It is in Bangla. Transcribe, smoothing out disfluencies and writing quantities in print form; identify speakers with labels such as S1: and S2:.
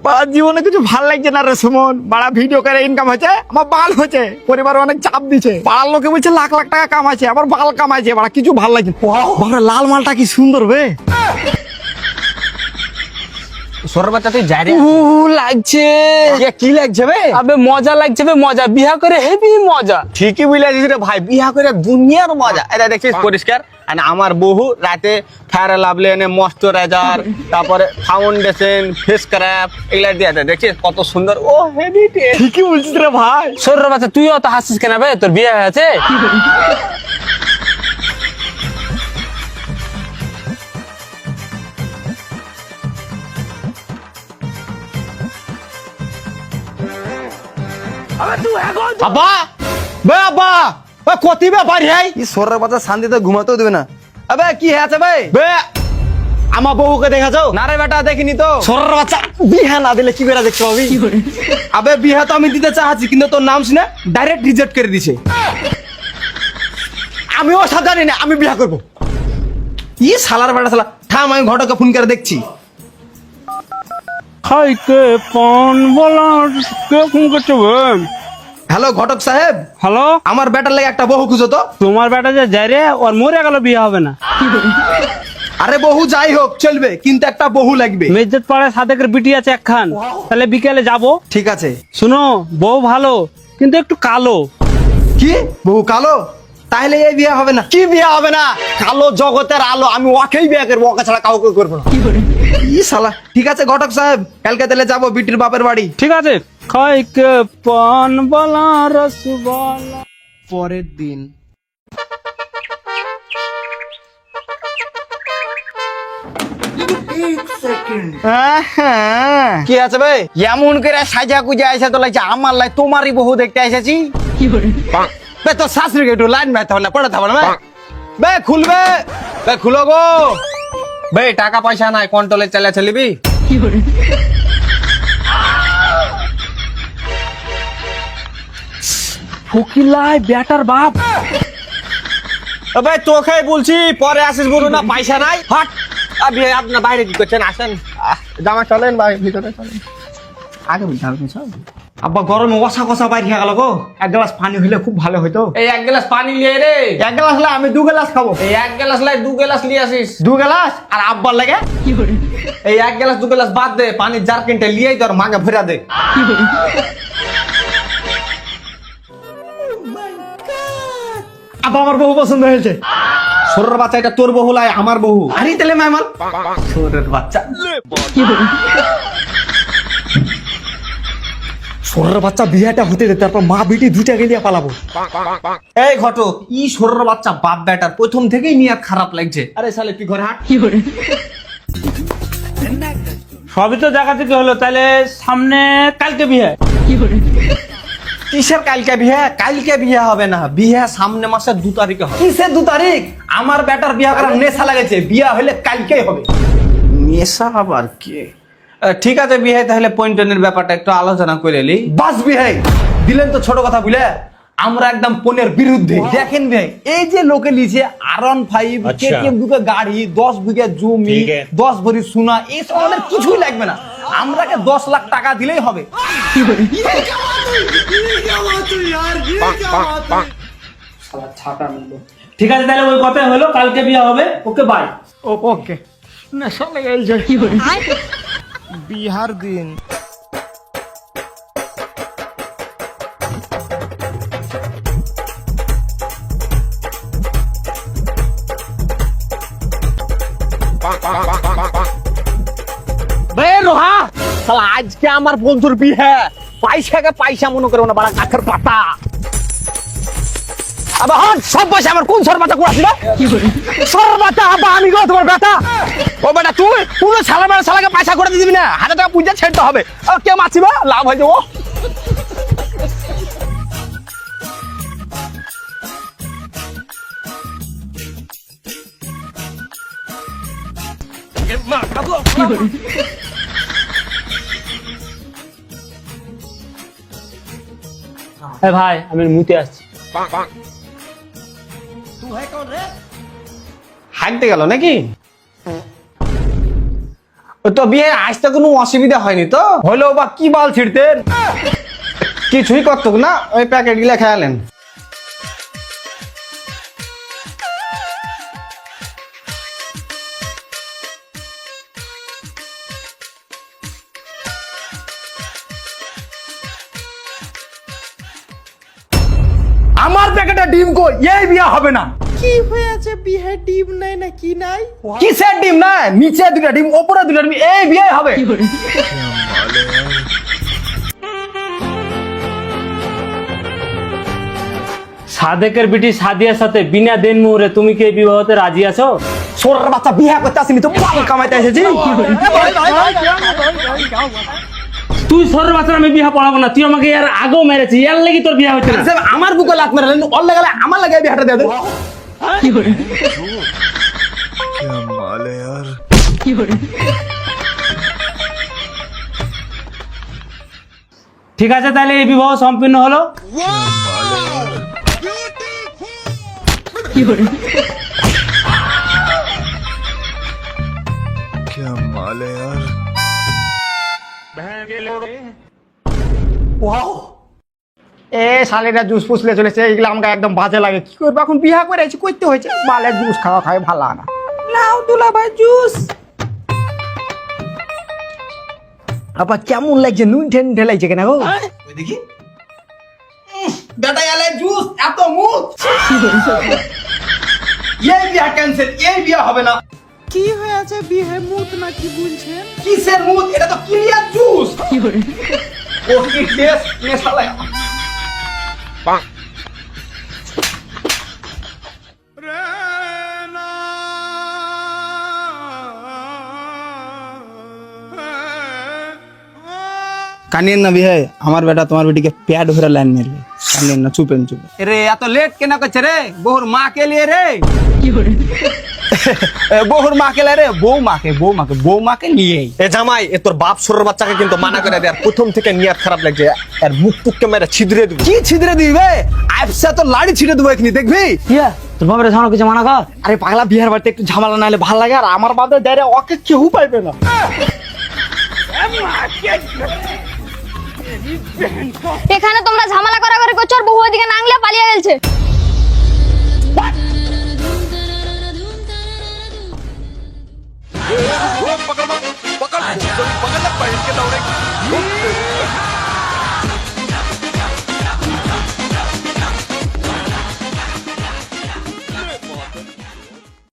S1: বাড়া জীবনে কিছু ভাল লাগছে না রে সুমন। বাড়া ভিডিও করে ইনকাম হয়েছে, আমার বাল হয়েছে, পরিবার অনেক চাপ দিচ্ছে। পাড়ার লোকে বলছে লাখ লাখ টাকা কামাইছে, আবার বাল কামাইছে। বাড়া কিছু ভাল লাগছে। বাড়া লাল মালটা কি সুন্দর বে।
S2: সর বাচ্চা তুই যাই রে।
S3: লাগছে
S2: কি লাগছে বে?
S3: আবে মজা লাগছে বে, মজা বিয়া করে হেভি মজা।
S2: ঠিকই বুঝাছিস রে ভাই, বিয়া করে দুনিয়ার মজা। এটা দেখছিস পরিষ্কার। আর আমার বহু রাতে ফেয়ার লাভলি এনে ময়শ্চারাইজার, তারপরে ফাউন্ডেশন, ফেস ক্র্যাপ এগুলা দিয়ে দেয়। দেখছিস কত সুন্দর। ও হেভি টেস্ট।
S1: ঠিকই বলছিস রে ভাই।
S3: সর বাচ্চা তুইও তো হাসিস কেন বে, তোর বিয়ে হয়েছে?
S1: আব্বা বে আব্বা বে কতি ব্যাপার হে
S2: এই সরের বাচ্চা শান্তিতে ঘুমাতেও দেবে না। আবে কি হয়েছে ভাই?
S1: বে আমার বউকে দেখাছো
S2: না রে বেটা, দেখিনি তো।
S1: সরের বাচ্চা বিহা না দিলে কি করে দেখতে পাবি?
S2: আবে বিয়া তো আমি দিতে চাচ্ছি, কিন্তু তোর নাম শুনে ডাইরেক্ট রিজেক্ট করে দিছে।
S1: আমি ও সাথে জানি না, আমি বিয়া করবো।
S2: ই শালার বেটা শালা, থাম আমি ঘটকে ফোন করে দেখছি।
S3: খাইকে পান বলা কে ফোন করছো বে?
S2: হ্যালো ঘটক সাহেব,
S3: হ্যালো,
S2: আমার বেটার লাগে একটা বহু খুঁজো তো।
S3: তোমার বেটা যে যাই রে, ওর মরে গেল, বিয়ে হবে না।
S2: আরে বহু যাই হোক চলবে, কিন্তু একটা বহু লাগবে।
S3: মেজত পাড়ায় সাদেকের বিটি আছে একখান, তাহলে বিকেলে যাবো।
S2: ঠিক আছে।
S3: শুনো, বউ ভালো কিন্তু একটু কালো।
S2: কি বহু কালো? তাহলে এই বিয়ে হবে না।
S1: কি বিয়া হবে না? কালো জগতের আলো, আমি ওকেই বিয়া করবো, ওকে ছাড়া কাউকে করবো না।
S2: ই শালা, ঠিক আছে ঘটক সাহেব, কালকে তাহলে যাবো বিটির বাপের বাড়ি।
S3: ঠিক আছে। খাইকে পান বলা রসগোল্লা।
S2: পরের দিন কি আছে ভাই?
S1: এমন করে সাজা গুজা আইসা তো লাগছে আমার লাই তোমারই বহু দেখতে আইসাছি। বে তোর শাশুড়িকে একটু লাইন মারতে হবে না, পড়াতে হবে না। বে খুলবে, বে খুলো গো।
S2: বে টাকা পয়সা নাই, কন্ট্রোলে চালা চলিবি।
S3: ফকিলাই বেটার বাপ।
S1: বে তোকে বলছি পরে আসিস, বলুন না পয়সা নাই। হট
S2: আবে আপনার বাইরে কি করছেন? আসেন, জামা চলেন ভাই, ভিতরে চলেন। আগে বলতে হবে সব।
S1: আব্বা গরমে ওসা কষা বাইরে খেয়ে গেল গো। এক গ্লাস পানি হইলে খুব ভালো হইতো।
S2: এই এক গ্লাস পানি লিয়ে রে।
S1: এক গ্লাস লাই আমি 2 গ্লাস খাবো।
S2: এই এক গ্লাস লাই 2 গ্লাস লিয়ে আসিস।
S1: 2 গ্লাস আর আব্বার লাগে
S2: এই এক গ্লাস 2 গ্লাস বাদ দে, পানির জারকিনটা লিয়েই তোর মাগে ভরা দে।
S1: আব্বা আমার বহু পছন্দ হয়েছে।
S2: সরের বাচ্চা, এটা তোর বহু লাই আমার বহু। আরে তেলে মাইমাল সরের বাচ্চা।
S1: সরের বাচ্চা বিয়েটা হতে দে, তারপর মা বিটি দুইটা গেলিয়া পালাবো।
S2: এই ঘটক, ই সরের বাচ্চা বাপ বেটার প্রথম থেকেই নিয়াত খারাপ লাগছে। আরে শালে তুই ঘরে হাঁট।
S3: সবই তো জায়গা থেকে হলো, তাহলে সামনে কালকে বিয়ে।
S2: কিসের কালকে বিয়ে? কালকে বিয়ে হবে না, বিয়ে সামনে মাসের 2 তারিখে হবে।
S1: কিসের 2 তারিখ?
S2: আমার বেটার বিয়ে করার নেশা লাগেছে, বিয়ে হলে কালকেই হবে। নেশা আবার কি? ঠিক আছে বিয়ে, তাহলে পয়েন্টনের ব্যাপারটা একটু আলোচনা করে এলি।
S1: বাস বিয়ে
S2: দিলেন তো ছোট কথা বুঝলে, আমরা একদম পনের বিরুদ্ধে। দেখেন ভাই, এই যে লোকে লিছে R15 KTM দুটো গাড়ি, 10 বিঘা জমি, 10 ভরি সোনা, এইসব আমাদের কিছুই লাগবে না। আমরাকে 10 লাখ টাকা দিলেই হবে।
S3: ঠিক আছে, তাহলে ওই কথাই হলো, কালকে বিয়ে হবে। Okay bye.
S1: ওকে নেশা লেগে গেছে।
S2: বিহার দিন
S1: বে রোহা শালা, আজকে আমার বন্ধুর বিয়ে, পয়সাকে পয়সা মনে করবো না, বাড়া কাঠের পাতা। আবার হন সব পয়সা আমার কোন সর বাতা করাছিল? সর বাতা আবা আমি গো তোমার বাতা। ও বেটা তুই পুরো শালা বেটা শালাকে পয়সা করে দিবি না, 1000 টাকা পুঁজা ছেড়তে হবে। কে মাছিবা লাভ হয়ে যাবো।
S3: ভাই আমি মুতে আসছি।
S2: হাঁটতে গেল নাকি? তো বিয়ে আসতে কোনো অসুবিধা হয়নি তো? হলেও বা কি বাল ছিড়তেন, কিছুই করতো না, ওই প্যাকেট গুলা খেয়ালেন। আমার প্যাকেটে ডিম কই, এই বিয়ে হবে না।
S4: কি হয়েছে বিহে ডিম নাই না কি নাই?
S2: কিসের ডিম না? নিচে দুটা ডিম, ওপরে দুটা ডিম, এই বিয়ে হবে।
S3: সাদেকের বিটি সাদিয়ার সাথে বিনা দেন মুহূর্তে তুমি কি এই বিবাহতে রাজি আছো?
S2: সোরের বাচ্চা বিয়ে করতে আসিনি তো বাল কামাইতে এসেছি।
S3: তুই সরের বাচ্চা, আমি বিয়া পড়াবো না। তুই আমাকে এর আগেও মেরেছি, এর লাগি তোর বিয়া হচ্ছে না।
S2: সাহেব, আমার বুকে লাত মেরেলেন, ওর লাগালে আমার লাগে বিয়েটা দিয়ে দেন।
S3: ঠিক আছে, তাহলে এই বিবাহ সম্পূর্ণ হলো।
S1: এ শালিরা জুস ফুসলে চলেছে, এইগুলো আমাকে একদম বাজে লাগে। কি করবো এখন, বিয়া করে আছি, করতে হয়েছে। বালের জুস খাওয়া খাই ভালো লাগে না।
S4: নাও দুলা ভাই জুস।
S1: আবার কেমন লাগছে, নুন ঠেন লাগছে কেন গো?
S2: ওই দেখি বেটা এলে জুস এত মুখ, এই বিয়ে ক্যান্সেল, এই বিয়ে হবে না।
S4: কি হয়েছে বিহে মুত না কি বলছেন?
S2: কিসের মুখ, এটা তো ক্লিয়ার জুস। ও কি টেস্ট নেশা লাগে। কানিয়েন না বিহে, আমার বেটা তোমার বেটিকে প্যাড ভরে লাইন মেরবে। কানিয়েন না, চুপেন চুপ। রে এত লেট কেন করছে রে? বহুর মা কে লিয়ে রে, বহুর মা কে রে, বউ মাকে নিয়ে।
S5: এ জামাই, এ তোর বাপ সরের বাচ্চাকে কিন্তু মানা করে দে। আর প্রথম থেকে নিয়াত খারাপ লাগছে, আর মুখ টুককে মেরে ছিদ্রে দেবো।
S2: কি ছিদ্রে দিবে? আইপসা তো লাড়ি ছিড়ে দেবো এখানে, দেখবি?
S1: তোর বাবার ঝামেলা কিছু মানা কর। আরে পাগলা, বিহার বাড়িতে একটু ঝামেলা না হলে ভালো লাগে। আর আমার বাদে দেয় ওকে কেউ পাইবে না।
S6: এখানে তোমরা ঝামেলা করাকরি করছো আর বহু ওদিকে নাংলে পালিয়ে গেছে।
S5: पकड़ पकड़ पकड़